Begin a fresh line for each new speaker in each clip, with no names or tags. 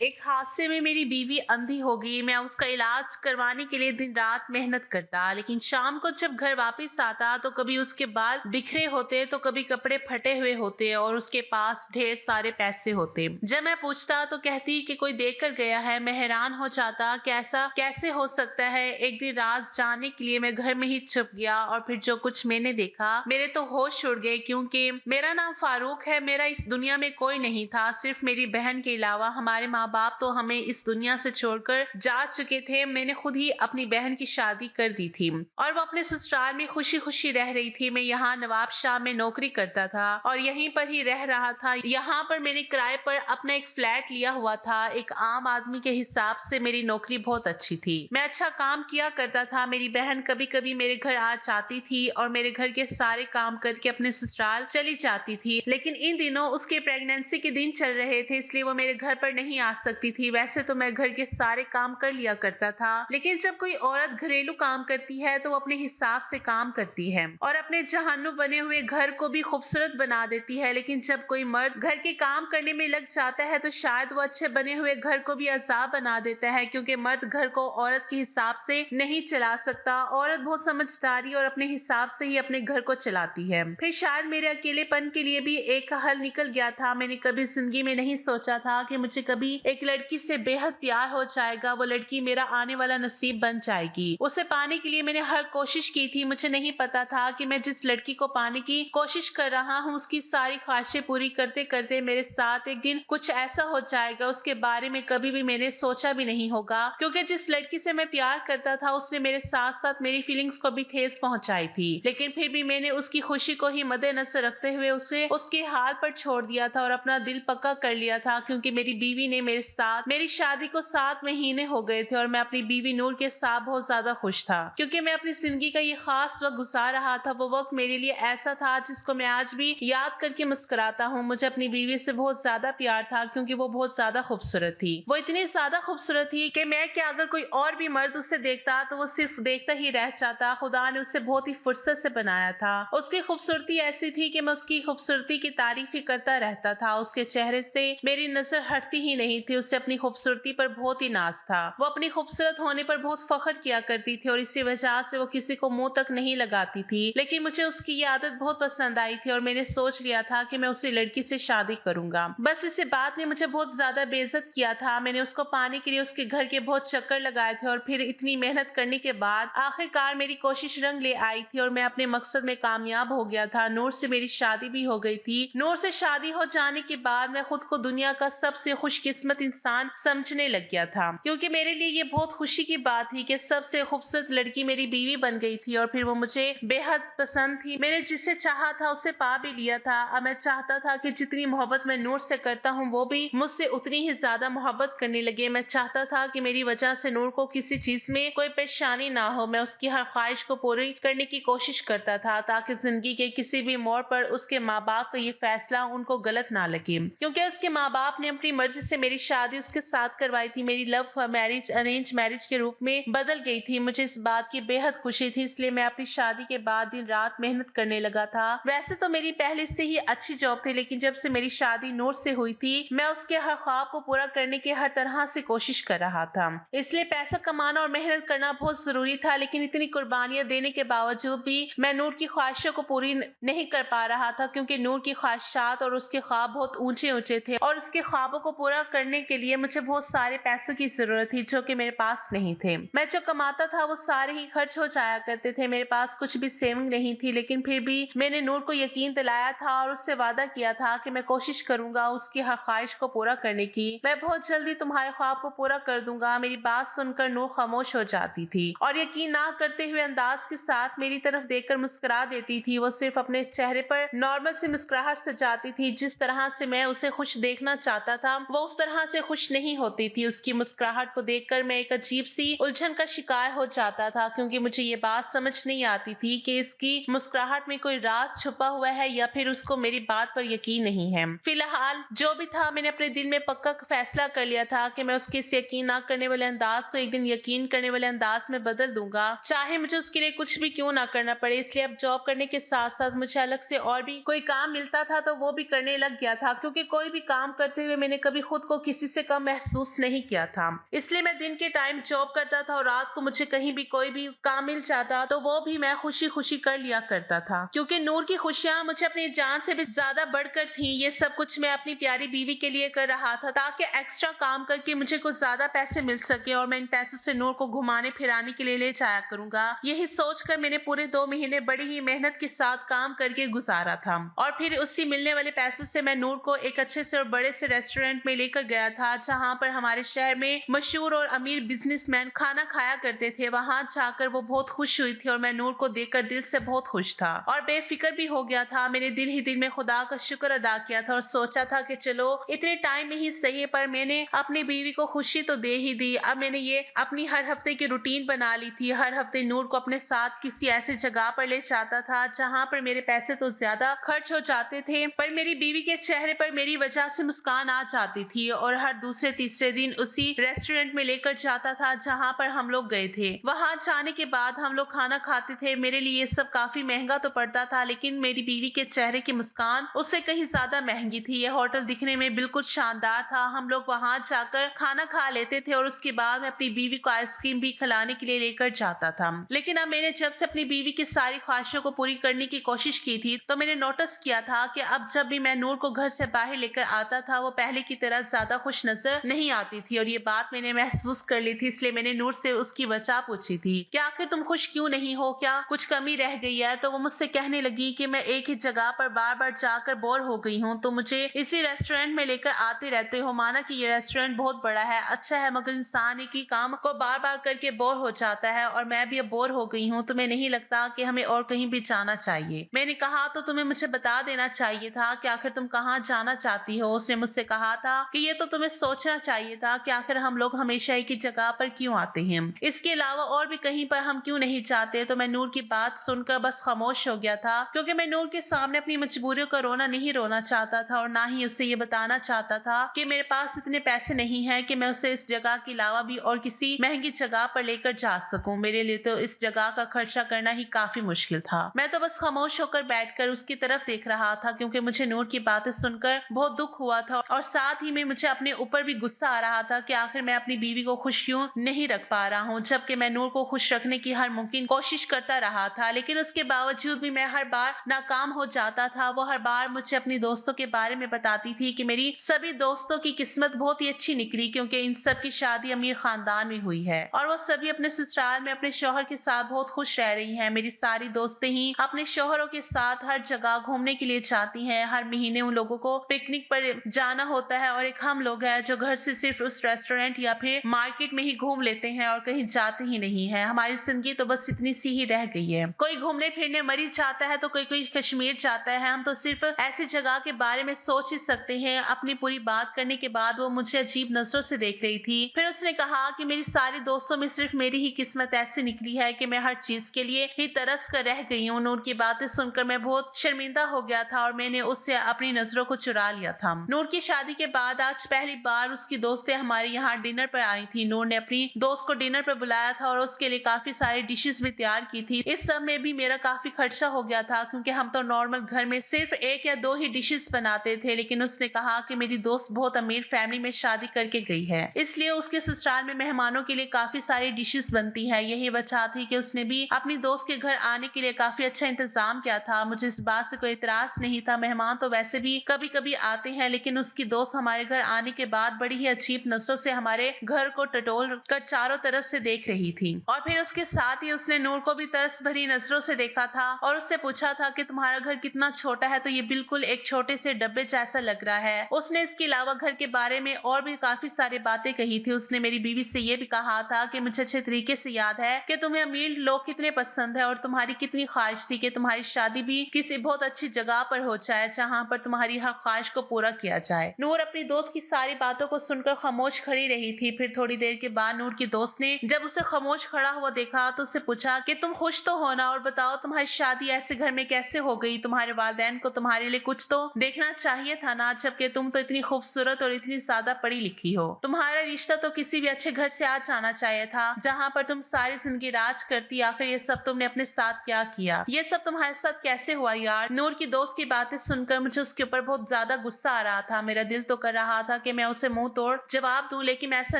एक हादसे में मेरी बीवी अंधी हो गई। मैं उसका इलाज करवाने के लिए दिन रात मेहनत करता, लेकिन शाम को जब घर वापस आता तो कभी उसके बाल बिखरे होते तो कभी कपड़े फटे हुए होते और उसके पास ढेर सारे पैसे होते। जब मैं पूछता तो कहती कि कोई देख कर गया है। मैं हैरान हो जाता, कैसा कैसे हो सकता है। एक दिन राज जानने के लिए मैं घर में ही छुप गया और फिर जो कुछ मैंने देखा, मेरे तो होश उड़ गए। क्योंकि मेरा नाम फारूक है, मेरा इस दुनिया में कोई नहीं था, सिर्फ मेरी बहन के अलावा। हमारे माँ बाप तो हमें इस दुनिया से छोड़कर जा चुके थे। मैंने खुद ही अपनी बहन की शादी कर दी थी और वो अपने ससुराल में खुशी खुशी रह रही थी। मैं यहाँ नवाबशाह में नौकरी करता था और यहीं पर ही रह रहा था। यहाँ पर मैंने किराए पर अपना एक फ्लैट लिया हुआ था। एक आम आदमी के हिसाब से मेरी नौकरी बहुत अच्छी थी। मैं अच्छा काम किया करता था। मेरी बहन कभी कभी मेरे घर आ जाती थी और मेरे घर के सारे काम करके अपने ससुराल चली जाती थी। लेकिन इन दिनों उसके प्रेगनेंसी के दिन चल रहे थे, इसलिए वो मेरे घर पर नहीं आ सकती थी। वैसे तो मैं घर के सारे काम कर लिया करता था, लेकिन जब कोई औरत घरेलू काम करती है तो वो अपने हिसाब से काम करती है और अपने जहान्नुम बने हुए घर को भी खूबसूरत बना देती है। लेकिन जब कोई मर्द घर के काम करने में लग जाता है तो शायद वो अच्छे बने हुए घर को भी अजाब बना देता है, क्योंकि मर्द घर को औरत के हिसाब से नहीं चला सकता। औरत बहुत समझदारी और अपने हिसाब से ही अपने घर को चलाती है। फिर शायद मेरे अकेलेपन के लिए भी एक हल निकल गया था। मैंने कभी जिंदगी में नहीं सोचा था कि मुझे कभी एक लड़की से बेहद प्यार हो जाएगा। वो लड़की मेरा आने वाला नसीब बन जाएगी। उसे पाने के लिए मैंने हर कोशिश की थी। मुझे नहीं पता था कि मैं जिस लड़की को पाने की कोशिश कर रहा हूँ उसकी सारी ख्वाहिशें पूरी करते करते मेरे साथ एक दिन कुछ ऐसा हो जाएगा उसके बारे में कभी भी मैंने सोचा भी नहीं होगा। क्योंकि जिस लड़की से मैं प्यार करता था उसने मेरे साथ साथ मेरी फीलिंग्स को भी ठेस पहुंचाई थी। लेकिन फिर भी मैंने उसकी खुशी को ही मद्देनजर रखते हुए उसे उसके हाल पर छोड़ दिया था और अपना दिल पक्का कर लिया था। क्योंकि मेरी बीवी ने मेरे साथ मेरी शादी को 7 महीने हो गए थे और मैं अपनी बीवी नूर के साथ बहुत ज्यादा खुश था। क्योंकि मैं अपनी जिंदगी का ये खास वक्त गुजार रहा था। वो वक्त मेरे लिए ऐसा था जिसको मैं आज भी याद करके मुस्कुराता हूँ। मुझे अपनी बीवी से बहुत ज्यादा प्यार था क्योंकि वो बहुत ज्यादा खूबसूरत थी। वो इतनी ज्यादा खूबसूरत थी कि मैं क्या अगर कोई और भी मर्द उसे देखता तो वो सिर्फ देखता ही रह जाता। खुदा ने उसे बहुत ही फुर्सत से बनाया था। उसकी खूबसूरती ऐसी थी कि मैं उसकी खूबसूरती की तारीफ ही करता रहता था। उसके चेहरे से मेरी नजर हटती ही नहीं थी। उसे अपनी खूबसूरती पर बहुत ही नाज था। वो अपनी खूबसूरत होने पर बहुत फख्र किया करती थी और इसी वजह से वो किसी को मुंह तक नहीं लगाती थी। लेकिन मुझे उसकी ये आदत बहुत पसंद आई थी और मैंने सोच लिया था कि मैं उसी लड़की से शादी करूंगा। बस इसी बात ने मुझे बहुत ज्यादा बेइज्जत किया था। मैंने उसको पाने के लिए उसके घर के बहुत चक्कर लगाए थे और फिर इतनी मेहनत करने के बाद आखिरकार मेरी कोशिश रंग ले आई थी और मैं अपने मकसद में कामयाब हो गया था। नूर से मेरी शादी भी हो गई थी। नूर से शादी हो जाने के बाद मैं खुद को दुनिया का सबसे खुशकिस्मत इंसान समझने लग गया था, क्योंकि मेरे लिए ये बहुत खुशी की बात थी कि सबसे खूबसूरत लड़की मेरी बीवी बन गई थी और फिर वो मुझे बेहद पसंद थी। मैंने जिसे चाहा था उसे पा भी लिया था। अब मैं चाहता था कि जितनी मोहब्बत मैं नूर से करता हूँ वो भी मुझसे उतनी ही ज्यादा मोहब्बत करने लगे। मैं चाहता था कि मेरी वजह से नूर को किसी चीज में कोई परेशानी ना हो। मैं उसकी हर ख्वाहिश को पूरी करने की कोशिश करता था ताकि जिंदगी के किसी भी मोड़ पर उसके माँ बाप का ये फैसला उनको गलत ना लगे। क्योंकि उसके माँ बाप ने अपनी मर्जी से मेरी शादी उसके साथ करवाई थी। मेरी लव मैरिज अरेंज मैरिज के रूप में बदल गई थी। मुझे इस बात की बेहद खुशी थी, इसलिए मैं अपनी शादी के बाद दिन रात मेहनत करने लगा था। वैसे तो मेरी पहले से ही अच्छी जॉब थी, लेकिन जब से मेरी शादी नूर से हुई थी मैं उसके हर ख्वाब को पूरा करने की हर तरह से कोशिश कर रहा था। इसलिए पैसा कमाना और मेहनत करना बहुत जरूरी था। लेकिन इतनी कुर्बानियां देने के बावजूद भी मैं नूर की ख्वाहिशों को पूरी नहीं कर पा रहा था, क्योंकि नूर की ख्वाहिशात और उसके ख्वाब बहुत ऊंचे ऊंचे थे और उसके ख्वाबों को पूरा करने के लिए मुझे बहुत सारे पैसों की जरूरत थी जो कि मेरे पास नहीं थे। मैं जो कमाता था वो सारे ही खर्च हो जाया करते थे। मेरे पास कुछ भी सेविंग नहीं थी, लेकिन फिर भी मैंने नूर को यकीन दिलाया था और उससे वादा किया था कि मैं कोशिश करूंगा उसकी हर ख्वाहिश को पूरा करने की। मैं बहुत जल्दी तुम्हारे ख्वाब को पूरा कर दूंगा। मेरी बात सुनकर नूर खामोश हो जाती थी और यकीन ना करते हुए अंदाज के साथ मेरी तरफ देखकर मुस्कुरा देती थी। वो सिर्फ अपने चेहरे पर नॉर्मल सी मुस्कुराहट सजाती थी। जिस तरह से मैं उसे खुश देखना चाहता था वो उस तरह से खुश नहीं होती थी। उसकी मुस्कुराहट को देखकर मैं एक अजीब सी उलझन का शिकार हो जाता था, क्योंकि मुझे ये बात समझ नहीं आती थी कि इसकी मुस्कुराहट में कोई राज छुपा हुआ है या फिर उसको मेरी बात पर यकीन नहीं है। फिलहाल जो भी था मैंने अपने दिल में पक्का फैसला कर लिया था कि मैं उसके इस यकीन ना करने वाले अंदाज को एक दिन यकीन करने वाले अंदाज में बदल दूंगा, चाहे मुझे उसके लिए कुछ भी क्यों ना करना पड़े। इसलिए अब जॉब करने के साथ साथ मुझे अलग से और भी कोई काम मिलता था तो वो भी करने लग गया था, क्योंकि कोई भी काम करते हुए मैंने कभी खुद को किसी से कम महसूस नहीं किया था। इसलिए मैं दिन के टाइम जॉब करता था और रात को मुझे कहीं भी कोई भी काम मिल जाता तो वो भी मैं खुशी खुशी कर लिया करता था, क्योंकि नूर की खुशियां मुझे अपनी जान से भी ज्यादा बढ़कर थी। ये सब कुछ मैं अपनी प्यारी बीवी के लिए कर रहा था ताकि एक्स्ट्रा काम करके मुझे कुछ ज्यादा पैसे मिल सके और मैं इन पैसों से नूर को घुमाने फिराने के लिए ले जाया करूंगा। यही सोचकर मैंने पूरे 2 महीने बड़ी ही मेहनत के साथ काम करके गुजारा था और फिर उससे मिलने वाले पैसों से मैं नूर को एक अच्छे से और बड़े से रेस्टोरेंट में लेकर गया था, जहां पर हमारे शहर में मशहूर और अमीर बिजनेसमैन खाना खाया करते थे। वहां जाकर वो बहुत खुश हुई थी और मैं नूर को देखकर दिल से बहुत खुश था और बेफिक्र भी हो गया था। मैंने दिल ही दिल में खुदा का शुक्र अदा किया था और सोचा था कि चलो इतने टाइम में ही सही पर मैंने अपनी बीवी को खुशी तो दे ही दी। अब मैंने ये अपनी हर हफ्ते की रूटीन बना ली थी। हर हफ्ते नूर को अपने साथ किसी ऐसी जगह पर ले जाता था जहां पर मेरे पैसे तो ज्यादा खर्च हो जाते थे, पर मेरी बीवी के चेहरे पर मेरी वजह से मुस्कान आ जाती थी। और हर दूसरे तीसरे दिन उसी रेस्टोरेंट में लेकर जाता था जहां पर हम लोग गए थे। वहां जाने के बाद हम लोग खाना खाते थे। मेरे लिए ये सब काफी महंगा तो पड़ता था, लेकिन मेरी बीवी के चेहरे की मुस्कान उससे कहीं ज्यादा महंगी थी। यह होटल दिखने में बिल्कुल शानदार था। हम लोग वहां जाकर खाना खा लेते थे और उसके बाद मैं अपनी बीवी को आइसक्रीम भी खिलाने के लिए लेकर जाता था। लेकिन अब मैंने जब से अपनी बीवी की सारी ख्वाहिशों को पूरी करने की कोशिश की थी तो मैंने नोटिस किया था कि अब जब भी मैं नूर को घर से बाहर लेकर आता था वो पहले की तरह ज्यादा खुश नजर नहीं आती थी और ये बात मैंने महसूस कर ली थी। इसलिए मैंने नूर से उसकी वजह पूछी थी कि आखिर तुम खुश क्यों नहीं हो, क्या कुछ कमी रह गई है? तो वो मुझसे कहने लगी कि मैं एक ही जगह पर बार बार जाकर बोर हो गई हूँ, तो मुझे इसी रेस्टोरेंट में लेकर आते रहते हो। माना कि ये रेस्टोरेंट बहुत बड़ा है, अच्छा है, मगर इंसान एक ही काम को बार बार करके बोर हो जाता है और मैं भी अब बोर हो गई हूँ। तुम्हें नहीं लगता कि हमें और कहीं भी जाना चाहिए? मैंने कहा तो तुम्हें मुझे बता देना चाहिए था कि आखिर तुम कहाँ जाना चाहती हो। उसने मुझसे कहा था कि ये तो तुम्हें सोचना चाहिए था कि आखिर हम लोग हमेशा एक ही जगह पर क्यों आते हैं, इसके अलावा और भी कहीं पर हम क्यों नहीं जाते। तो मैं नूर की बात सुनकर बस खामोश हो गया था, क्योंकि मैं नूर के सामने अपनी मजबूरियों का रोना नहीं रोना चाहता था और ना ही उसे ये बताना चाहता था कि मेरे पास इतने पैसे नहीं है कि मैं उसे इस जगह के अलावा भी और किसी महंगी जगह पर लेकर जा सकूं। मेरे लिए तो इस जगह का खर्चा करना ही काफी मुश्किल था। मैं तो बस खामोश होकर बैठकर उसकी तरफ देख रहा था, क्योंकि मुझे नूर की बातें सुनकर बहुत दुख हुआ था और साथ ही में मुझे अपने ऊपर भी गुस्सा आ रहा था कि आखिर मैं अपनी बीवी को खुश क्यों नहीं रख पा रहा हूँ, जबकि मैं नूर को खुश रखने की हर मुमकिन कोशिश करता रहा था। लेकिन उसके बावजूद भी मैं हर बार नाकाम हो जाता था। वो हर बार मुझे अपनी दोस्तों के बारे में बताती थी कि मेरी सभी दोस्तों की किस्मत बहुत ही अच्छी निकली, क्योंकि इन सब की शादी अमीर खानदान में हुई है और वो सभी अपने ससुराल में अपने शौहर के साथ बहुत खुश रह रही हैं। मेरी सारी दोस्तें ही अपने शौहरों के साथ हर जगह घूमने के लिए जाती हैं। हर महीने उन लोगों को पिकनिक पर जाना होता है और एक हम लोग हैं जो घर से सिर्फ उस रेस्टोरेंट या फिर मार्केट में ही घूम लेते हैं और कहीं जाते ही नहीं है। हमारी जिंदगी तो बस इतनी सी ही रह गई है। कोई घूमने फिरने मरी जाता है तो कोई कोई कश्मीर जाता है। हम तो सिर्फ ऐसी जगह के बारे में सोच ही सकते हैं। अपनी पूरी बात करने के बाद वो मुझे अजीब नजरों से देख रही थी। फिर उसने कहा कि मेरी सारी दोस्तों में सिर्फ मेरी ही किस्मत ऐसी निकली है कि मैं हर चीज के लिए ही तरस कर रह गई हूँ। नूर की बातें सुनकर मैं बहुत शर्मिंदा हो गया था और मैंने उससे अपनी नजरों को चुरा लिया था। नूर की शादी के बाद आज पहली बार उसकी दोस्तें हमारे यहाँ डिनर पर आई थी। नूर ने अपनी दोस्त को डिनर पर बुलाया था और उसके लिए काफी सारी डिशेस भी तैयार की थी। इस सब में भी मेरा काफी खर्चा हो गया था, क्योंकि हम तो नॉर्मल घर में सिर्फ 1 या 2 ही डिशेस बनाते थे। लेकिन उसने कहा कि मेरी दोस्त बहुत अमीर फैमिली में शादी करके गई है, इसलिए उसके ससुराल में मेहमानों के लिए काफी सारी डिशेस बनती है। यही वजह थी कि उसने भी अपनी दोस्त के घर आने के लिए काफी अच्छा इंतजाम किया था। मुझे इस बात से कोई इतराज नहीं था। मेहमान तो वैसे भी कभी कभी आते हैं, लेकिन उसकी दोस्त हमारे घर आने के बाद बड़ी ही अजीब नजरों से हमारे घर को टटोल कर चारों तरफ से देख रही थी और फिर उसके साथ ही उसने नूर को भी तरस भरी नजरों से देखा था और उससे पूछा था कि तुम्हारा घर कितना छोटा है, तो ये बिल्कुल एक छोटे से डब्बे जैसा लग रहा है। उसने इसके अलावा घर के बारे में और भी काफी सारी बातें कही थी। उसने मेरी बीवी से ये भी कहा था कि मुझे अच्छे तरीके से याद है कि तुम्हें अमीर लोग कितने पसंद है और तुम्हारी कितनी ख्वाहिश थी कि तुम्हारी शादी भी किसी बहुत अच्छी जगह पर हो जाए जहां पर तुम्हारी हर ख्वाहिश को पूरा किया जाए। नूर अपनी दोस्त की सारी बातों को सुनकर खामोश खड़ी रही थी। फिर थोड़ी देर के बाद नूर की दोस्त ने जब उसे खामोश खड़ा हुआ देखा तो उससे पूछा कि तुम खुश तो हो ना, और बताओ तुम्हारी शादी ऐसे घर में कैसे हो गई? तुम्हारे वालिदैन को तुम्हारे लिए कुछ तो देखना चाहिए था ना, जबकि तुम तो इतनी खूबसूरत और इतनी ज्यादा पढ़ी लिखी हो। तुम्हारा रिश्ता तो किसी भी अच्छे घर से आ जाना चाहिए था जहाँ पर तुम सारी जिंदगी राज करती। आखिर ये सब तुमने अपने साथ क्या किया? ये सब तुम्हारे साथ कैसे हुआ यार? नूर की दोस्त की बातें सुनकर मुझे उसके ऊपर बहुत ज्यादा गुस्सा आ रहा था। मेरा दिल तो कर रहा था कि मैं उसे मुंह तोड़ जवाब दूं, लेकिन मैं ऐसा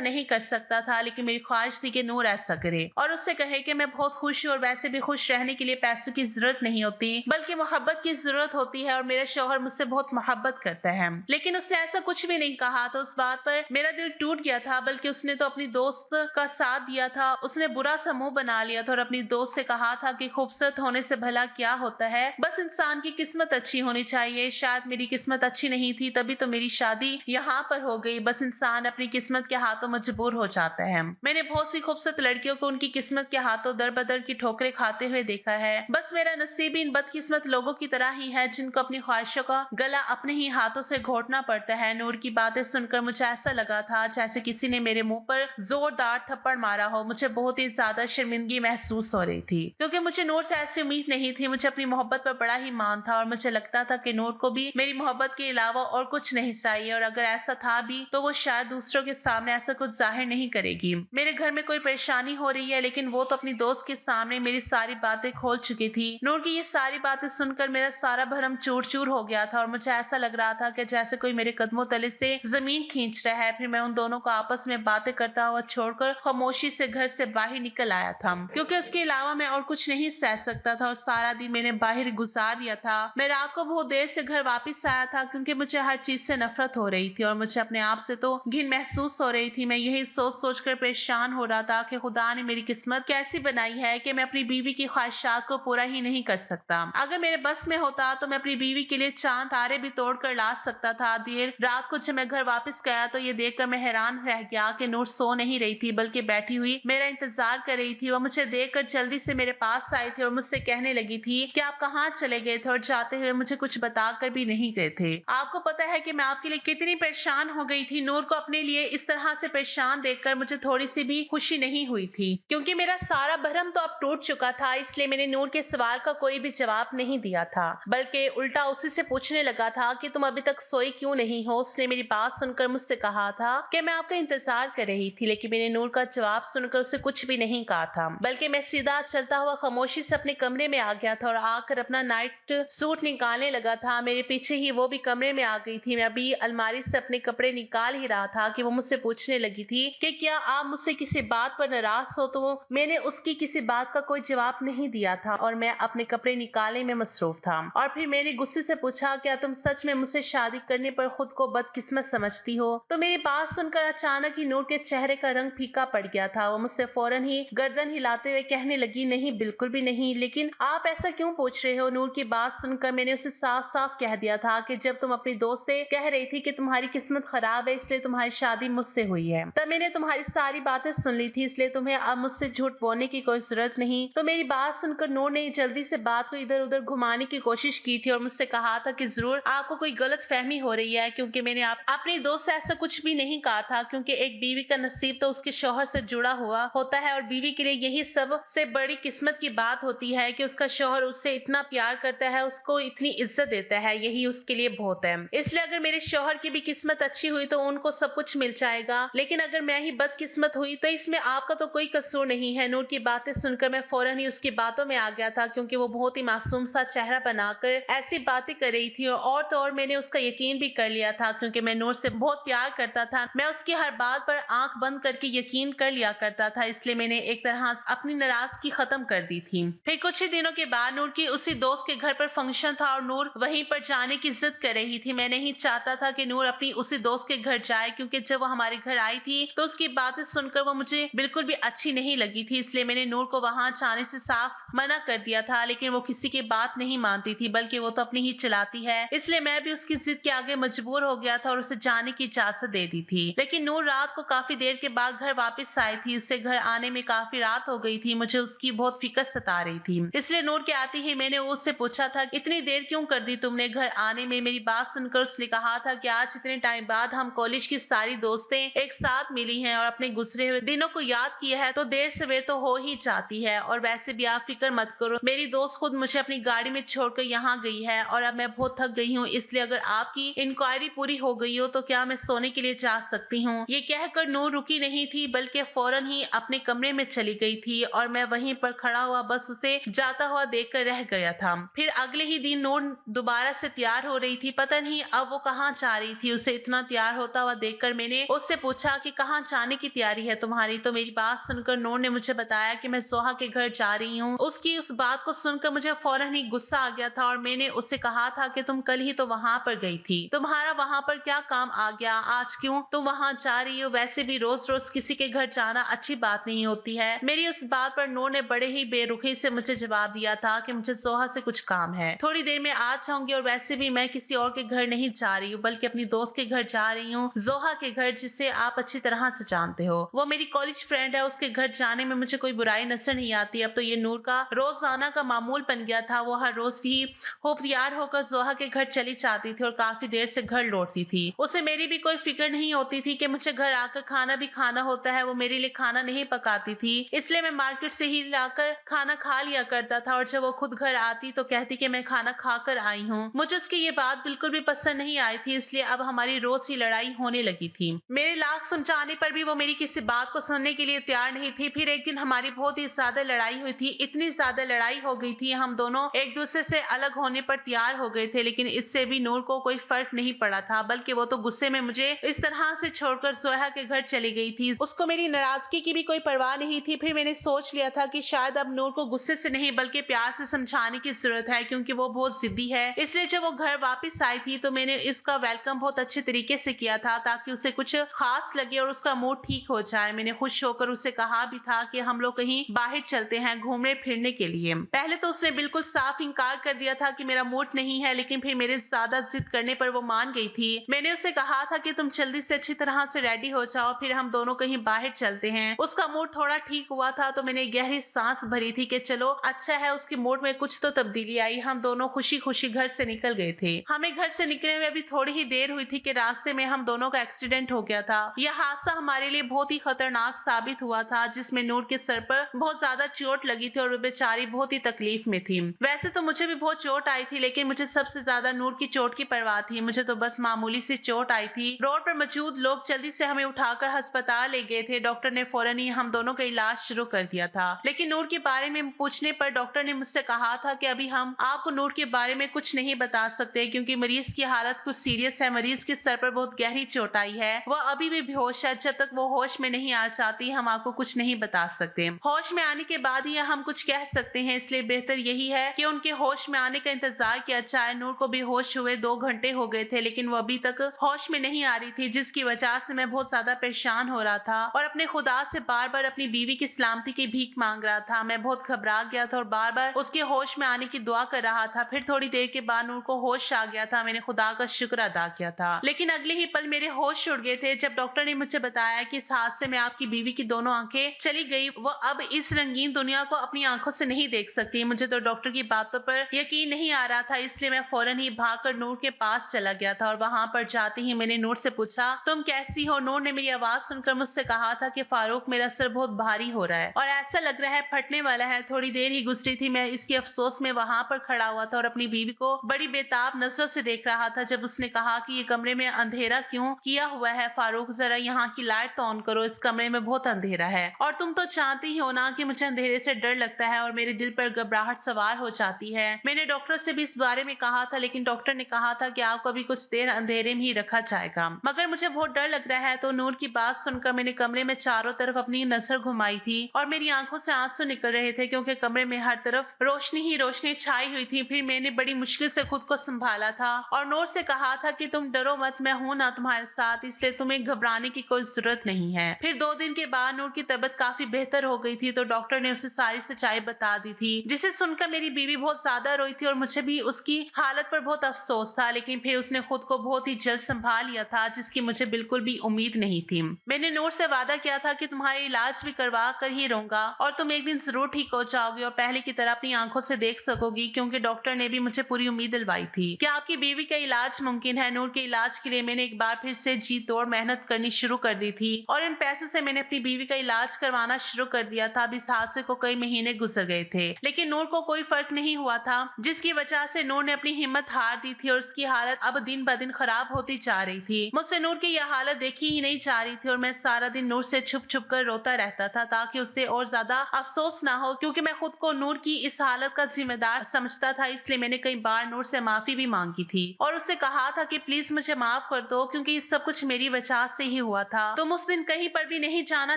नहीं कर सकता था। लेकिन मेरी ख्वाहिश थी कि नूर ऐसा करे और उससे कहे कि मैं बहुत खुश हूँ और वैसे भी खुश रहने के लिए पैसों की जरूरत नहीं होती, बल्कि मोहब्बत की जरूरत होती है और मेरा शौहर मुझसे बहुत मोहब्बत करता है। लेकिन उसने ऐसा कुछ भी नहीं कहा, तो उस बात पर मेरा दिल टूट गया था। बल्कि उसने तो अपनी दोस्त का साथ दिया था, उसने बुरा सा मुंह बना लिया था और अपनी दोस्त से कहा था कि खूबसूरत होने से भला क्या होता है, बस इंसान की किस्मत अच्छी होनी चाहिए। शायद मेरी किस्मत अच्छी नहीं थी, तभी तो मेरी शादी यहाँ पर हो गई। बस इंसान अपनी किस्मत के हाथों मजबूर हो जाता है। मैंने बहुत सी खूबसूरत लड़कियों को उनकी किस्मत के हाथों दर बदर की ठोकरें खाते हुए देखा है। बस मेरा नसीब इन बदकिस्मत लोगों की तरह ही है, जिनको अपनी ख्वाहिशों का गला अपने ही हाथों से घोटना पड़ता है। नूर की बातें सुनकर मुझे ऐसा लगा था जैसे किसी ने मेरे मुंह पर जोरदार थप्पड़ मारा हो। मुझे बहुत ही ज्यादा शर्मिंदगी महसूस हो रही थी, क्योंकि मुझे नूर से ऐसी उम्मीद नहीं थी। मुझे अपनी मोहब्बत पर बड़ा ही मान था और मुझे लगता था कि नूर को भी मेरी मोहब्बत के अलावा और कुछ नहीं चाहिए, और अगर ऐसा था भी तो वो शायद दूसरों के सामने ऐसा कुछ जाहिर नहीं करेगी। मेरे घर में कोई परेशानी हो रही है, लेकिन वो तो अपनी दोस्त के सामने मेरी सारी बातें खोल चुकी थी। नूर की ये सारी बातें सुनकर मेरा सारा भरम चूर चूर हो गया था और मुझे ऐसा लग रहा था कि जैसे कोई मेरे कदमों तले से जमीन खींच रहा है। फिर मैं उन दोनों को आपस में बातें करता हुआ छोड़कर खामोशी से घर से बाहर निकल आया था, क्योंकि उसके अलावा मैं और कुछ नहीं सह सकता था। और सारा दिन मैंने बाहर गुजार दिया था। मैं रात को बहुत देर से घर वापस आया था, क्योंकि मुझे हर चीज से नफरत हो रही थी और मुझे अपने आप से तो घिन महसूस हो रही थी। मैं यही सोच सोच कर परेशान हो रहा था कि खुदा ने मेरी किस्मत कैसी बनाई है कि मैं अपनी बीवी की ख्वाहिशात को पूरा ही नहीं कर सकता। अगर मेरे बस में होता तो मैं अपनी बीवी के लिए चांद तारे भी तोड़ कर ला सकता था। देर रात को जब मैं घर वापस गया तो ये देखकर मैं हैरान रह गया कि नूर सो नहीं रही थी, बल्कि बैठी हुई मेरा इंतजार कर रही थी। वह मुझे देखकर जल्दी से मेरे पास आई थी और मुझसे कहने लगी थी कि आप कहाँ चले गए थे और जाते हुए मुझे कुछ बताकर भी नहीं गए थे। आपको पता है कि मैं आपके लिए कितनी परेशान हो गई थी। नूर को अपने लिए इस तरह से परेशान देखकर मुझे थोड़ी सी भी खुशी नहीं हुई थी, क्योंकि मेरा सारा भरम तो अब टूट चुका था। इसलिए मैंने नूर के सवाल का कोई भी जवाब नहीं दिया था, बल्कि उल्टा उसी से पूछने लगा था कि तुम अभी तक सोई क्यों नहीं हो। उसने मेरी बात सुनकर मुझसे कहा था कि मैं आपका इंतजार कर रही थी, लेकिन मैंने नूर का जवाब सुनकर उसे कुछ भी नहीं कहा था, बल्कि मैं सीधा चलता हुआ खामोशी से अपने कमरे में आ गया था और आकर अपना नाइट सूट निकालने लगा था। मेरे पीछे ही वो भी कमरे में आ गई थी। मैं अभी अलमारी से अपने कपड़े निकाल ही रहा था कि वो मुझसे पूछने लगी थी कि क्या आप मुझसे किसी बात पर नाराज हो। तो मैंने उसकी किसी बात का कोई जवाब नहीं दिया था और मैं अपने कपड़े निकालने में मसरूफ था। और फिर मैंने गुस्से से पूछा, क्या तुम सच में मुझसे शादी करने पर खुद को बदकिस्मत समझती हो। तो मेरी बात सुनकर अचानक ही नूर के चेहरे का रंग फीका पड़ गया था। वो मुझसे फौरन ही गर्दन हिलाते हुए कहने लगी, नहीं बिल्कुल भी नहीं, लेकिन आप ऐसा क्यों पूछ रहे हो। नूर की बात सुनकर मैंने उसे साफ साफ कह दिया था कि जब तुम अपनी दोस्त से कह रही थी कि तुम्हारी किस्मत खराब है इसलिए तुम्हारी शादी मुझसे हुई है, तब मैंने तुम्हारी सारी बातें सुन ली थी, इसलिए तुम्हें अब मुझसे झूठ बोलने की कोई जरूरत नहीं। तो मेरी बात सुनकर नूर ने जल्दी से बात को इधर उधर घुमाने की कोशिश की थी और मुझसे कहा था कि जरूर आपको कोई गलत फहमी हो रही है, क्योंकि मैंने अपनी दोस्त से ऐसा कुछ भी नहीं कहा था, क्योंकि एक बीवी का नसीब तो उसके शौहर से जुड़ा हुआ होता है और बीवी के लिए यही सबसे बड़ी किस्मत की बात होती है कि उसका शौहर उससे इतना प्यार करता है, उसको इतनी इज्जत देता है, यही उसके लिए बहुत है। इसलिए अगर मेरे शौहर की भी किस्मत अच्छी हुई तो उनको सब कुछ मिल जाएगा, लेकिन अगर मैं ही बदकिस्मत हुई तो इसमें आपका तो कोई कसूर नहीं है। नूर की बातें सुनकर मैं फौरन ही उसकी बातों में आ गया था, क्योंकि वो बहुत ही मासूम सा चेहरा बनाकर ऐसी बातें कर रही थी और तो और मैंने उसका यकीन भी कर लिया था, क्योंकि मैं नूर से बहुत प्यार करता था। मैं उसकी हर बात पर आंख बंद करके यकीन कर लिया करता था, इसलिए मैंने एक तरह अपनी नाराजगी खत्म कर दी थी। फिर कुछ ही दिनों के बाद नूर की उसी दोस्त के घर पर फंक्शन था और नूर वहीं पर जाने की जिद कर रही थी। मैं नहीं चाहता था कि नूर अपनी उसी दोस्त के घर जाए, क्योंकि जब वो हमारे घर आई थी तो उसकी बातें सुनकर वो मुझे बिल्कुल भी अच्छी नहीं लगी थी, इसलिए मैंने नूर को वहां जाने से साफ मना कर दिया था। लेकिन वो किसी की बात नहीं मानती थी, बल्कि वो तो अपनी ही चलाती है, इसलिए मैं भी उसकी जिद के आगे मजबूर हो गया था और उसे जाने की इजाजत दे दी थी। लेकिन नूर रात को काफी देर के बाद घर वापस आई थी। उससे घर आने में काफी रात हो गई थी। मुझे उसकी बहुत फिक्र सता रही थी, इसलिए नूर के आते ही मैंने उससे पूछा था, इतनी देर क्यों कर दी तुमने घर आने में। मेरी बात सुनकर उसने कहा था कि आज इतने टाइम बाद हम कॉलेज की सारी दोस्तें एक साथ मिली हैं और अपने गुजरे हुए दिनों को याद किया है, तो देर सवेर तो हो ही जाती है। और वैसे भी आप फिक्र मत करो, मेरी दोस्त खुद मुझे अपनी गाड़ी में छोड़कर यहाँ गई है और अब मैं बहुत थक गई हूँ, इसलिए अगर आपकी इंक्वायरी पूरी हो गई हो तो क्या मैं सोने के लिए जा सकती हूँ। ये कहकर नूर रुकी नहीं थी, बल्कि फौरन ही अपने कमरे में चली गई थी और मैं वहीं पर खड़ा हुआ बस उसे जाता हुआ देखकर रह गया था। फिर अगले ही दिन नूर दोबारा से तैयार हो रही थी। पता नहीं अब वो कहाँ जा रही थी, उसे इतना इतना तैयार होता हुआ देखकर मैंने उससे पूछा कि कहाँ जाने की तैयारी है तुम्हारी। तो मेरी बात सुनकर नूर ने मुझे बताया कि मैं जोहा के घर जा रही हूँ। उसकी उस बात को सुनकर मुझे फौरन ही गुस्सा आ गया था और मैंने उससे कहा था कि तुम कल ही तो वहां पर गई थी, तुम्हारा वहां पर क्या काम आ गया, आज क्यों तुम वहां जा रही हो? वैसे भी रोज रोज किसी के घर जाना अच्छी बात नहीं होती है। मेरी उस बात पर नूर ने बड़े ही बेरुखी से मुझे जवाब दिया था कि मुझे जोहा से कुछ काम है, थोड़ी देर में आ जाऊंगी, और वैसे भी मैं किसी और के घर नहीं जा रही हूँ बल्कि अपनी दोस्त के घर जा रही हूँ, जोहा के घर, जिसे आप अच्छी तरह से जानते हो। वो मेरी कॉलेज फ्रेंड है, उसके घर जाने में मुझे कोई बुराई नजर नहीं आती। अब तो ये नूर का रोजाना का मामूल बन गया था। वो हर रोज ही तैयार होकर जोहा के घर चली जाती थी और काफी देर से घर लौटती थी। उसे मेरी भी कोई फिक्र नहीं होती थी कि मुझे घर आकर खाना भी खाना होता है। वो मेरे लिए खाना नहीं पकाती थी, इसलिए मैं मार्केट से ही लाकर खाना खा लिया करता था, और जब वो खुद घर आती तो कहती कि मैं खाना खाकर आई हूँ। मुझे उसकी ये बात बिल्कुल भी पसंद नहीं आई थी, इसलिए अब हमारी रोज ही लड़ाई होने लगी थी। मेरे लाख समझाने पर भी वो मेरी किसी बात को सुनने के लिए तैयार नहीं थी। फिर एक दिन हमारी बहुत ही ज्यादा लड़ाई हुई थी, इतनी ज्यादा लड़ाई हो गई थी, हम दोनों एक दूसरे से अलग होने पर तैयार हो गए थे। लेकिन इससे भी नूर को कोई फर्क नहीं पड़ा था, बल्कि वो तो गुस्से में मुझे इस तरह से छोड़कर जोहा के घर चली गई थी। उसको मेरी नाराजगी की भी कोई परवाह नहीं थी। फिर मैंने सोच लिया था कि शायद अब नूर को गुस्से से नहीं बल्कि प्यार से समझाने की जरूरत है, क्योंकि वो बहुत जिद्दी है। इसलिए जब वो घर वापस आई थी तो मैंने इसका वेलकम बहुत अच्छे तरीके से किया था, ताकि उसे कुछ खास लगे और उसका मूड ठीक हो जाए। मैंने खुश होकर उसे कहा भी था कि हम लोग कहीं बाहर चलते हैं घूमने फिरने के लिए। पहले तो उसने बिल्कुल साफ इनकार कर दिया था कि मेरा मूड नहीं है, लेकिन फिर मेरे ज्यादा जिद करने पर वो मान गई थी। मैंने उसे कहा था कि तुम जल्दी से अच्छी तरह से रेडी हो जाओ, फिर हम दोनों कहीं बाहर चलते हैं। उसका मूड थोड़ा ठीक हुआ था तो मैंने गहरी सांस भरी थी कि चलो अच्छा है, उसके मूड में कुछ तो तब्दीली आई। हम दोनों खुशी खुशी घर से निकल गए थे। हमें घर से निकले हुए अभी थोड़ी ही देर हुई थी कि रास्ते में हम दोनों का एक्सीडेंट हो गया था। यह हादसा हमारे लिए बहुत ही खतरनाक साबित हुआ था, जिसमें नूर के सर पर बहुत ज्यादा चोट लगी थी और वो बेचारी बहुत ही तकलीफ में थी। वैसे तो मुझे भी बहुत चोट आई थी, लेकिन मुझे सबसे ज्यादा नूर की चोट की परवाह थी। मुझे तो बस मामूली सी चोट आई थी। रोड पर मौजूद लोग जल्दी से हमें उठाकर अस्पताल ले गए थे। डॉक्टर ने फौरन ही हम दोनों का इलाज शुरू कर दिया था। लेकिन नूर के बारे में पूछने पर डॉक्टर ने मुझसे कहा था कि अभी हम आपको नूर के बारे में कुछ नहीं बता सकते, क्योंकि मरीज की हालत कुछ सीरियस है। मरीज के सर पर बहुत गहरी चोट आई है, वह अभी भी बेहोश है। जब तक वो होश में नहीं आ जाती हम आपको कुछ नहीं बता सकते। होश में आने के बाद ही हम कुछ कह सकते हैं, इसलिए बेहतर यही है कि उनके होश में आने का इंतजार किया जाए। नूर को बेहोश हुए 2 घंटे हो गए थे, लेकिन वो अभी तक होश में नहीं आ रही थी, जिसकी वजह से मैं बहुत ज्यादा परेशान हो रहा था और अपने खुदा से बार बार अपनी बीवी की सलामती की भीख मांग रहा था। मैं बहुत घबरा गया था और बार बार उसके होश में आने की दुआ कर रहा था। फिर थोड़ी देर के बाद नूर को होश आ गया था। मैंने खुदा का शुक्र अदा किया था, लेकिन अगले ही पल मेरे होश उड़ गए थे जब डॉक्टर ने मुझे बताया कि इस हादसे में आपकी बीवी की दोनों आंखें चली गई। वो अब इस रंगीन दुनिया को अपनी आंखों से नहीं देख सकती। मुझे तो डॉक्टर की बातों पर यकीन नहीं आ रहा था, इसलिए मैं फौरन ही भागकर नूर के पास चला गया था और वहां पर जाते ही मैंने नूर से पूछा, तुम कैसी हो? नूर ने मेरी आवाज सुनकर मुझसे कहा था कि फारूक, मेरा सर बहुत भारी हो रहा है और ऐसा लग रहा है फटने वाला है। थोड़ी देर ही गुजरी थी, मैं इसके अफसोस में वहां पर खड़ा हुआ था और अपनी बीवी को बड़ी बेताब नजरों से देख रहा था, जब उसने कहा कि ये कमरे में अंधेरा क्यों किया हुआ है? फारूक, जरा यहाँ की लाइट तो ऑन करो, इस कमरे में बहुत अंधेरा है और तुम तो जानती ही हो ना कि मुझे अंधेरे से डर लगता है और मेरे दिल पर घबराहट सवार हो जाती है। मैंने डॉक्टर से भी इस बारे में कहा था, लेकिन डॉक्टर ने कहा था कि आपको अभी कुछ देर अंधेरे में ही रखा जाएगा, मगर मुझे बहुत डर लग रहा है। तो नूर की बात सुनकर मैंने कमरे में चारों तरफ अपनी नजर घुमाई थी और मेरी आंखों से आंसू निकल रहे थे, क्योंकि कमरे में हर तरफ रोशनी ही रोशनी छाई हुई थी। फिर मैंने बड़ी मुश्किल से खुद को संभाला था और नूर से कहा था कि तुम डरो मत, मैं हूं ना तुम्हारे साथ, इसलिए तुम्हें घबराने की कोई जरूरत नहीं है। फिर 2 दिन के बाद नूर की तबीयत काफी बेहतर हो गई थी, तो डॉक्टर ने उसे सारी सच्चाई बता दी थी, जिसे सुनकर मेरी बीवी बहुत ज्यादा रोई थी और मुझे भी उसकी हालत पर बहुत अफसोस था। लेकिन फिर उसने खुद को बहुत ही जल्द संभाल लिया था, जिसकी मुझे बिल्कुल भी उम्मीद नहीं थी। मैंने नूर से वादा किया था कि तुम्हारे इलाज भी करवा कर ही रहूंगा और तुम एक दिन जरूर ठीक हो जाओगे और पहले की तरह अपनी आंखों से देख सकोगी, क्योंकि डॉक्टर ने भी मुझे पूरी उम्मीद दिलवाई थी कि आपकी बीवी का इलाज मुमकिन है। नूर के इलाज के लिए मैंने एक बार फिर से जी तोड़ मेहनत करनी शुरू कर दी थी और इन पैसों से मैंने अपनी बीवी का इलाज करवाना शुरू कर दिया था। अब इस हादसे को कई महीने गुजर गए थे, लेकिन नूर को कोई फर्क नहीं हुआ था, जिसकी वजह से नूर ने अपनी हिम्मत हार दी थी और उसकी हालत अब दिन ब दिन खराब होती जा रही थी। मुझसे नूर की यह हालत देखी ही नहीं जा रही थी और मैं सारा दिन नूर से छुप छुप कर रोता रहता था, ताकि उससे और ज्यादा अफसोस ना हो, क्योंकि मैं खुद को नूर की इस हालत का जिम्मेदार समझता था। इसलिए मैंने कई बार नूर से माफी भी मांगी थी और उससे कहा था कि प्लीज मुझे माफ माफ कर दो क्योंकि ये सब कुछ मेरी वजह से ही हुआ था। तुम उस दिन कहीं पर भी नहीं जाना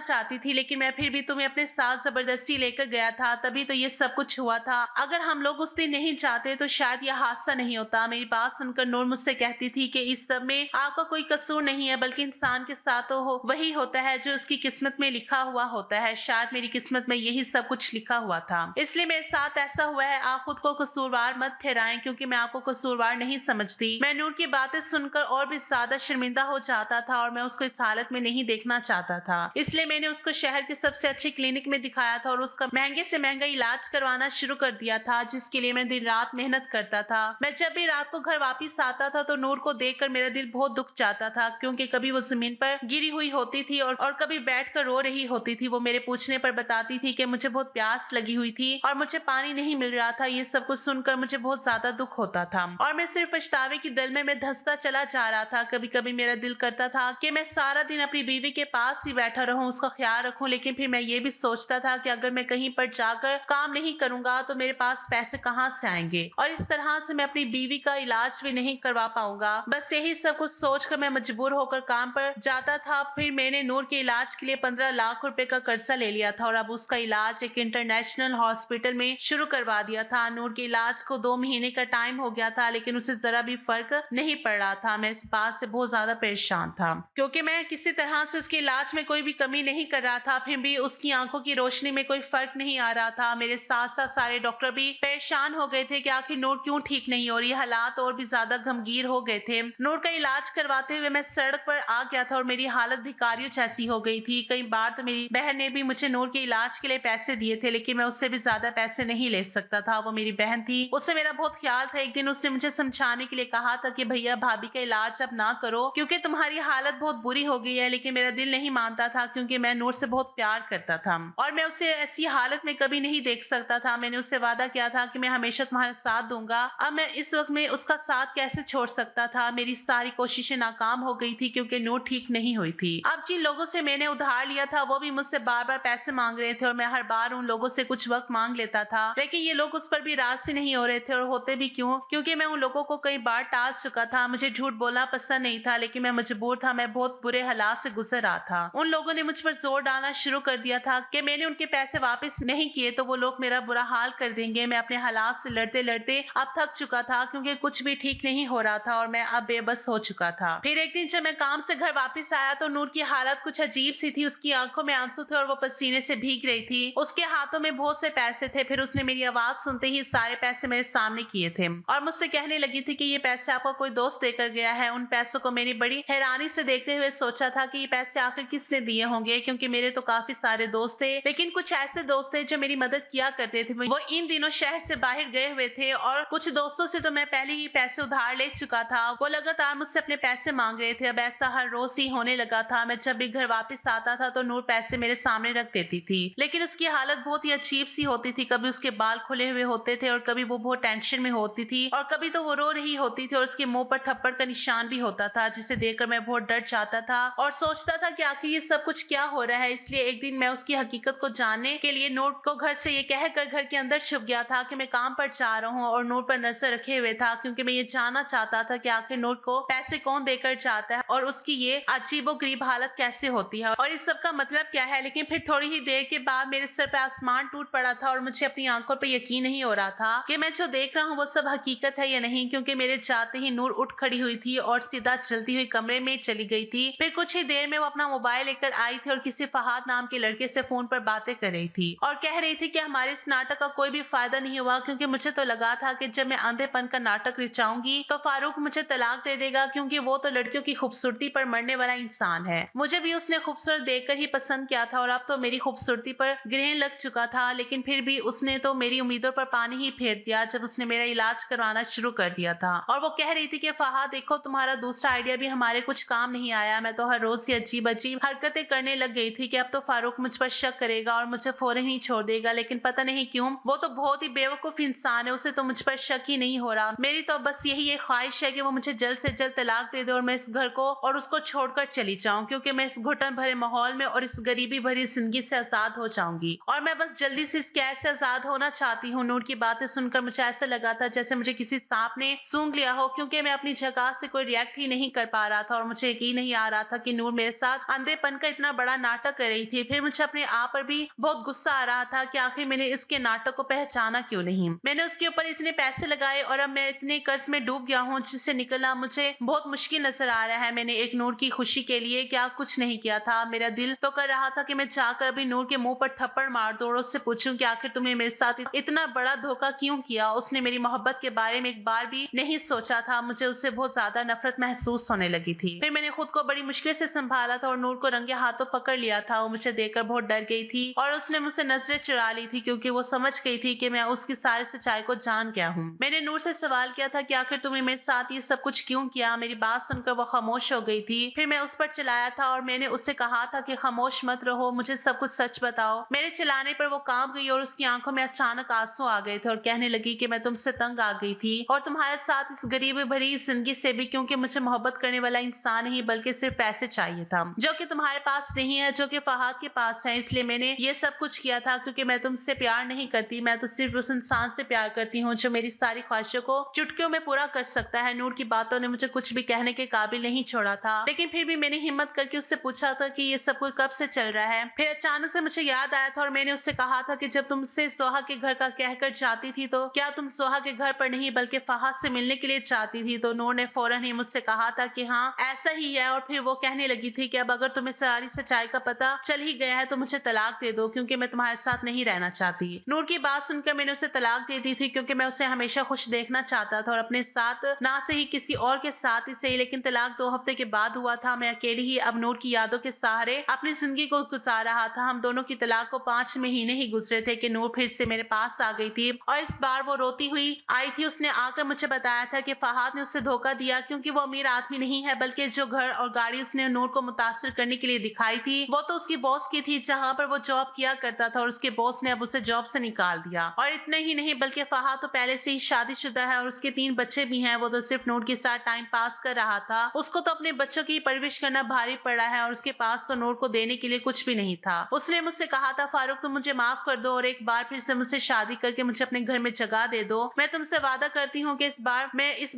चाहती थी, लेकिन मैं फिर भी तुम्हें अपने साथ जबरदस्ती लेकर गया था, तभी तो ये सब कुछ हुआ था। अगर हम लोग उस दिन नहीं जाते तो शायद यह हादसा नहीं होता। मेरी बात सुनकर नूर मुझसे कहती थी कि इस सब में आपका कोई कसूर नहीं है, बल्कि इंसान के साथ तो वही होता है जो उसकी किस्मत में लिखा हुआ होता है। शायद मेरी किस्मत में यही सब कुछ लिखा हुआ था, इसलिए मेरे साथ ऐसा हुआ है। आप खुद को कसूरवार मत ठहराएं क्योंकि मैं आपको कसूरवार नहीं समझती। मैं नूर की बातें सुनकर और भी ज्यादा शर्मिंदा हो जाता था और मैं उसको इस हालत में नहीं देखना चाहता था। इसलिए मैंने उसको शहर के सबसे अच्छे क्लिनिक में दिखाया था और उसका महंगे से महंगा इलाज करवाना शुरू कर दिया था, जिसके लिए मैं दिन रात मेहनत करता था। मैं जब भी रात को घर वापिस आता था तो नूर को देखकर मेरा दिल बहुत दुख जाता था, क्योंकि कभी वो जमीन पर गिरी हुई होती थी और कभी बैठकर रो रही होती थी। वो मेरे पूछने पर बताती थी कि मुझे बहुत प्यास लगी हुई थी और मुझे पानी नहीं मिल रहा था। ये सब कुछ सुनकर मुझे बहुत ज्यादा दुख होता था और मैं सिर्फ पछतावे की दल में मैं धंसता चला जा रहा था। कभी कभी मेरा दिल करता था कि मैं सारा दिन अपनी बीवी के पास ही बैठा रहूं, उसका ख्याल रखूं, लेकिन फिर मैं ये भी सोचता था कि अगर मैं कहीं पर जाकर काम नहीं करूंगा तो मेरे पास पैसे कहां से आएंगे और इस तरह से मैं अपनी बीवी का इलाज भी नहीं करवा पाऊंगा। बस यही सब कुछ सोचकर मैं मजबूर होकर काम पर जाता था। फिर मैंने नूर के इलाज के लिए 15 लाख रुपए का कर्जा ले लिया था और अब उसका इलाज एक इंटरनेशनल हॉस्पिटल में शुरू करवा दिया था। नूर के इलाज को 2 महीने का टाइम हो गया था, लेकिन उसे जरा भी फर्क नहीं पड़ रहा था। मैं इस बात से बहुत ज्यादा परेशान था क्योंकि मैं किसी तरह से उसके इलाज में कोई भी कमी नहीं कर रहा था, फिर भी उसकी आंखों की रोशनी में कोई फर्क नहीं आ रहा था। मेरे साथ साथ सारे डॉक्टर भी परेशान हो गए थे कि आखिर नूर क्यों ठीक नहीं हो रही। हालात और भी ज्यादा गमगीर हो गए थे। नूर का इलाज करवाते हुए मैं सड़क पर आ गया था और मेरी हालत भिखारियों जैसी हो गई थी। कई बार तो मेरी बहन ने भी मुझे नूर के इलाज के लिए पैसे दिए थे, लेकिन मैं उससे भी ज्यादा पैसे नहीं ले सकता था। वो मेरी बहन थी, उससे मेरा बहुत ख्याल था। एक दिन उसने मुझे समझाने के लिए कहा था कि भैया भाभी का इलाज अब ना करो क्योंकि तुम्हारी हालत बहुत बुरी हो गई है, लेकिन मेरा दिल नहीं मानता था क्योंकि मैं नूर से बहुत प्यार करता था और मैं उसे ऐसी हालत में कभी नहीं देख सकता था। मैंने उससे वादा किया था कि मैं हमेशा तुम्हारा साथ दूंगा। अब मैं इस वक्त में उसका साथ कैसे छोड़ सकता था। मेरी सारी कोशिशें नाकाम हो गई थी क्योंकि नूर ठीक नहीं हुई थी। अब जिन लोगों से मैंने उधार लिया था वो भी मुझसे बार बार पैसे मांग रहे थे और मैं हर बार उन लोगों से कुछ वक्त मांग लेता था, लेकिन ये लोग उस पर भी राजी नहीं हो रहे थे। और होते भी क्यों, क्योंकि मैं उन लोगों को कई बार टाल चुका था। मुझे झूठ बोलना पसंद नहीं था, लेकिन मैं मजबूर था। मैं बहुत बुरे हालात से गुजर रहा था। उन लोगों ने मुझ पर जोर डालना शुरू कर दिया था कि मैंने उनके पैसे वापस नहीं किए तो वो लोग मेरा बुरा हाल कर देंगे। मैं अपने हालात से लड़ते लड़ते अब थक चुका था क्योंकि कुछ भी ठीक नहीं हो रहा था और मैं अब बेबस हो चुका था। फिर एक दिन जब मैं काम से घर वापस आया तो नूर की हालत कुछ अजीब सी थी। उसकी आंखों में आंसू थे और वो पसीने से भीग रही थी। उसके हाथों में बहुत से पैसे थे। फिर उसने मेरी आवाज सुनते ही सारे पैसे मेरे सामने किए थे और मुझसे कहने लगी थी कि ये पैसे आपका कोई दोस्त देकर गया है। उन पैसों को मैंने बड़ी हैरानी से देखते हुए सोचा था कि ये पैसे आखिर किसने दिए होंगे, क्योंकि मेरे तो काफी सारे दोस्त थे, लेकिन कुछ ऐसे दोस्त थे जो मेरी मदद किया करते थे। वो इन दिनों शहर से बाहर गए हुए थे और कुछ दोस्तों से तो मैं पहले ही पैसे उधार ले चुका था। वो लगातार मुझसे अपने पैसे मांग रहे थे। अब ऐसा हर रोज ही होने लगा था। मैं जब भी घर वापस आता था तो नूर पैसे मेरे सामने रख देती थी, लेकिन उसकी हालत बहुत ही अजीब सी होती थी। कभी उसके बाल खुले हुए होते थे और कभी वो बहुत टेंशन में होती थी और कभी तो वो रो रही होती थी और उसके मुंह पर थप्पड़ का निशान भी होता था, जिसे देखकर मैं बहुत डर जाता था और सोचता था कि आखिर ये सब कुछ क्या हो रहा है। इसलिए एक दिन मैं उसकी हकीकत को जानने के लिए नूर को घर से ये कहकर घर के अंदर छुप गया था कि मैं काम पर जा रहा हूँ और नूर पर नजर रखे हुए था, क्योंकि मैं ये जानना चाहता था कि आखिर नूर को पैसे कौन देकर जाता है और उसकी ये अजीबोगरीब हालत कैसे होती है और इस सब का मतलब क्या है। लेकिन फिर थोड़ी ही देर के बाद मेरे सर पे आसमान टूट पड़ा था और मुझे अपनी आंखों पर यकीन नहीं हो रहा था कि मैं जो देख रहा हूँ वो सब हकीकत है या नहीं, क्योंकि मेरे जाते ही नूर उठ खड़ी हुई थी और सीधा चलती हुई कमरे में चली गई थी। फिर कुछ ही देर में वो अपना मोबाइल लेकर आई थी और किसी फहाद नाम के लड़के से फोन पर बातें कर रही थी और कह रही थी कि हमारे इस नाटक का कोई भी फायदा नहीं हुआ, क्योंकि मुझे तो लगा था कि जब मैं अंधेपन का नाटक रचाऊंगी तो फारूक मुझे तलाक दे देगा, क्योंकि वो तो लड़कियों की खूबसूरती पर मरने वाला इंसान है। मुझे भी उसने खूबसूरत देखकर ही पसंद किया था और अब तो मेरी खूबसूरती पर ग्रहण लग चुका था, लेकिन फिर भी उसने तो मेरी उम्मीदों पर पानी ही फेर दिया जब उसने मेरा इलाज करवाना शुरू कर दिया था। और वो कह रही थी कि फहाद देखो, तुम्हारा दूसरा आइडिया भी हमारे कुछ काम नहीं आया। मैं तो हर रोज से अजीब अजीब हरकतें करने लग गई थी कि अब तो फारूक मुझ पर शक करेगा और मुझे फौरन ही छोड़ देगा, लेकिन पता नहीं क्यों वो तो बहुत ही बेवकूफ इंसान है, उसे तो मुझ पर शक ही नहीं हो रहा। मेरी तो बस यही एक ख्वाहिश है कि वो मुझे जल्द से जल्द तलाक दे दे और मैं इस घर को और उसको छोड़कर चली जाऊं, क्योंकि मैं इस घुटन भरे माहौल में और इस गरीबी भरी जिंदगी से आजाद हो जाऊंगी और मैं बस जल्दी से इस कैद से आजाद होना चाहती हूँ। नूर की बातें सुनकर मुझे ऐसा लगा था जैसे मुझे किसी सांप ने सूंघ लिया हो, क्योंकि मैं अपनी जगह से कोई कोई रिएक्ट ही नहीं कर पा रहा था और मुझे यकीन नहीं आ रहा था कि नूर मेरे साथ अंधेपन का इतना बड़ा नाटक कर रही थी। फिर मुझे अपने आप पर भी बहुत गुस्सा आ रहा था कि आखिर मैंने इसके नाटक को पहचाना क्यों नहीं। मैंने उसके ऊपर इतने पैसे लगाए और अब मैं इतने कर्ज में डूब गया हूँ जिससे निकलना मुझे बहुत मुश्किल नजर आ रहा है। मैंने एक नूर की खुशी के लिए क्या कुछ नहीं किया था। मेरा दिल तो कर रहा था कि मैं जाकर अभी नूर के मुंह पर थप्पड़ मार दूं और उससे पूछूं कि आखिर तुमने मेरे साथ इतना बड़ा धोखा क्यों किया। उसने मेरी मोहब्बत के बारे में एक बार भी नहीं सोचा था। मुझे उससे बहुत ज्यादा नफरत महसूस होने लगी थी। फिर मैंने खुद को बड़ी मुश्किल से संभाला था और नूर को रंगे हाथों पकड़ लिया था। वो मुझे देखकर बहुत डर गई थी और उसने मुझसे नजरें चुरा ली थी क्योंकि वो समझ गई थी कि मैं उसकी सारी सच्चाई को जान गया हूँ। मैंने नूर से सवाल किया था कि आखिर तुमने मेरे साथ ये सब कुछ क्यों किया। मेरी बात सुनकर वो खामोश हो गई थी। फिर मैं उस पर चिल्लाया था और मैंने उससे कहा था कि खामोश मत रहो, मुझे सब कुछ सच बताओ। मेरे चिल्लाने पर वो कांप गई और उसकी आंखों में अचानक आंसू आ गए थे और कहने लगी कि मैं तुमसे तंग आ गई थी और तुम्हारे साथ इस गरीबी भरी जिंदगी से भी, क्योंकि मुझे मोहब्बत करने वाला इंसान नहीं बल्कि सिर्फ पैसे चाहिए था जो कि तुम्हारे पास नहीं है, जो कि फहाद के पास है। इसलिए मैंने ये सब कुछ किया था क्योंकि मैं तुमसे प्यार नहीं करती, मैं तो सिर्फ उस इंसान से प्यार करती हूँ जो मेरी सारी ख्वाहिशों को चुटकियों में पूरा कर सकता है। नूर की बातों ने मुझे कुछ भी कहने के काबिल नहीं छोड़ा था, लेकिन फिर भी मैंने हिम्मत करके उससे पूछा था कि ये सब कुछ कब से चल रहा है। फिर अचानक से मुझे याद आया था और मैंने उससे कहा था कि जब तुमसे सोहा के घर का कहकर जाती थी तो क्या तुम सोहा के घर पर नहीं बल्कि फहाद से मिलने के लिए चाहती थी। तो नूर ने फौरन ही मुझसे कहा था कि हाँ ऐसा ही है और फिर वो कहने लगी थी कि अब अगर तुम्हें सारी सच्चाई का पता चल ही गया है तो मुझे तलाक दे दो क्योंकि मैं तुम्हारे साथ नहीं रहना चाहती। नूर की बात सुनकर मैंने उसे तलाक दे दी थी क्योंकि मैं उसे हमेशा खुश देखना चाहता था और अपने साथ ना से ही किसी और के साथ ही सही, लेकिन तलाक 2 हफ्ते के बाद हुआ था। मैं अकेली ही अब नूर की यादों के सहारे अपनी जिंदगी को गुजार रहा था। हम दोनों की तलाक को 5 महीने ही गुजरे थे कि नूर फिर से मेरे पास आ गई थी और इस बार वो रोती हुई आई थी। उसने आकर मुझे बताया था कि फहाद ने उसे धोखा दिया क्योंकि वो अमीर आदमी नहीं है, बल्कि जो घर और गाड़ी उसने नूर को मुतासिर करने के लिए दिखाई थी वो तो उसकी बॉस की थी जहां पर वो जॉब किया करता था और उसके बॉस ने अब उसे जॉब से निकाल दिया। और इतना ही नहीं बल्कि फहाद तो पहले से ही शादीशुदा है और उसके 3 बच्चे भी हैं। वो तो सिर्फ नूर के साथ टाइम पास कर रहा था। उसको तो अपने बच्चों की परवरिश करना भारी पड़ा है और उसके पास तो नूर को देने के लिए कुछ भी नहीं था। उसने मुझसे कहा था फारूक तुम मुझे माफ कर दो और एक बार फिर से मुझसे शादी करके मुझे अपने घर में जगह दे दो। मैं तुमसे वादा करती हूँ कि इस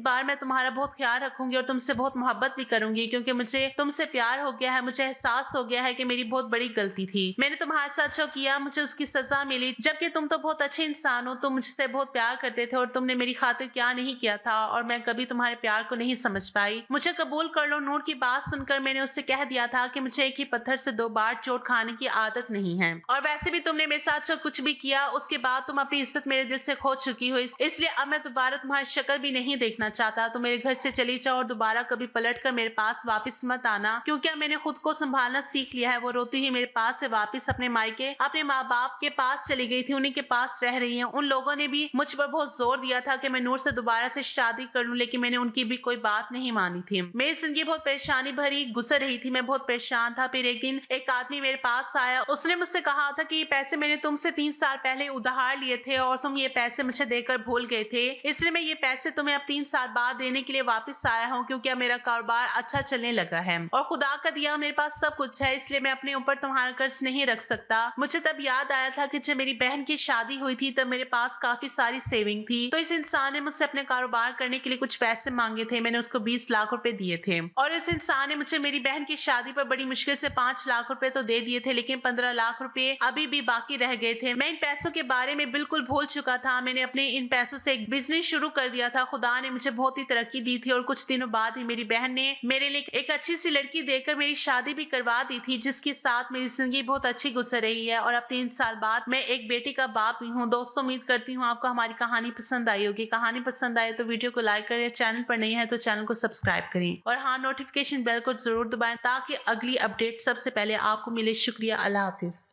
बार मैं तुम्हारा बहुत ख्याल रखूंगी और तुमसे बहुत मोहब्बत भी करूंगी क्योंकि मुझे तुमसे प्यार हो गया है। मुझे एहसास हो गया है कि मेरी बहुत बड़ी गलती थी। मैंने तुम्हारे साथ जो किया मुझे उसकी सजा मिली, जबकि तुम तो बहुत अच्छे इंसान हो। तुम मुझसे बहुत प्यार करते थे और तुमने मेरी खातिर क्या नहीं किया था और मैं कभी तुम्हारे प्यार को नहीं समझ पाई। मुझे कबूल कर लो। नूर की बात सुनकर मैंने उससे कह दिया था कि मुझे एक ही पत्थर से 2 बार चोट खाने की आदत नहीं है और वैसे भी तुमने मेरे साथ जो कुछ भी किया उसके बाद तुम अपनी इज्जत मेरे दिल से खो चुकी हो, इसलिए अब मैं दोबारा तुम्हारी शक्ल भी नहीं देखना चाहता। तो मेरे घर से चली जाओ और दोबारा कभी पलट कर मेरे पास वापस मत आना क्योंकि अब मैंने खुद को संभालना सीख लिया है। वो रोती हुई मेरे पास से वापस अपने मायके अपने माँ बाप के पास चली गई थी। उन्हीं के पास रह रही है। उन लोगों ने भी मुझ पर बहुत जोर दिया था कि मैं नूर से दोबारा से शादी कर लूं, लेकिन मैंने उनकी भी कोई बात नहीं मानी थी। मेरी जिंदगी बहुत परेशानी भरी गुजर रही थी। मैं बहुत परेशान था। फिर एक दिन एक आदमी मेरे पास आया। उसने मुझसे कहा था कि ये पैसे मैंने तुमसे 3 साल पहले उधार लिए थे और तुम ये पैसे मुझे देकर भूल गए थे, इसलिए मैं ये पैसे तुम्हें अब 3 साल बाद देने के लिए वापस आया हूँ क्योंकि अब मेरा कारोबार अच्छा चलने लगा है और खुदा का दिया मेरे पास सब कुछ है, इसलिए मैं अपने ऊपर तुम्हारा कर्ज नहीं रख सकता। मुझे तब याद आया था कि जब मेरी बहन की शादी हुई थी तब मेरे पास काफी सारी सेविंग थी, तो इस इंसान ने मुझसे अपने कारोबार करने के लिए कुछ पैसे मांगे थे। मैंने उसको 20 लाख रुपए दिए थे और इस इंसान ने मुझे मेरी बहन की शादी पर बड़ी मुश्किल से 5 लाख रुपए तो दे दिए थे, लेकिन 15 लाख रुपए अभी भी बाकी रह गए थे। मैं इन पैसों के बारे में बिल्कुल भूल चुका था। मैंने अपने इन पैसों से एक बिजनेस शुरू कर दिया था। खुदा ने मुझे बहुत ही तरक्की दी थी और कुछ दिनों बाद ही मेरी बहन ने मेरे लिए एक अच्छी सी लड़की देकर मेरी शादी भी करवा दी थी, जिसके साथ मेरी जिंदगी बहुत अच्छी गुजर रही है और अब 3 साल बाद मैं एक बेटी का बाप भी हूँ। दोस्तों उम्मीद करती हूँ आपको हमारी कहानी पसंद आई होगी। कहानी पसंद आए तो वीडियो को लाइक करें, चैनल पर नहीं है तो चैनल को सब्सक्राइब करें और हाँ नोटिफिकेशन बेल को जरूर दबाएं ताकि अगली अपडेट सबसे पहले आपको मिले। शुक्रिया। अल्लाह हाफिज।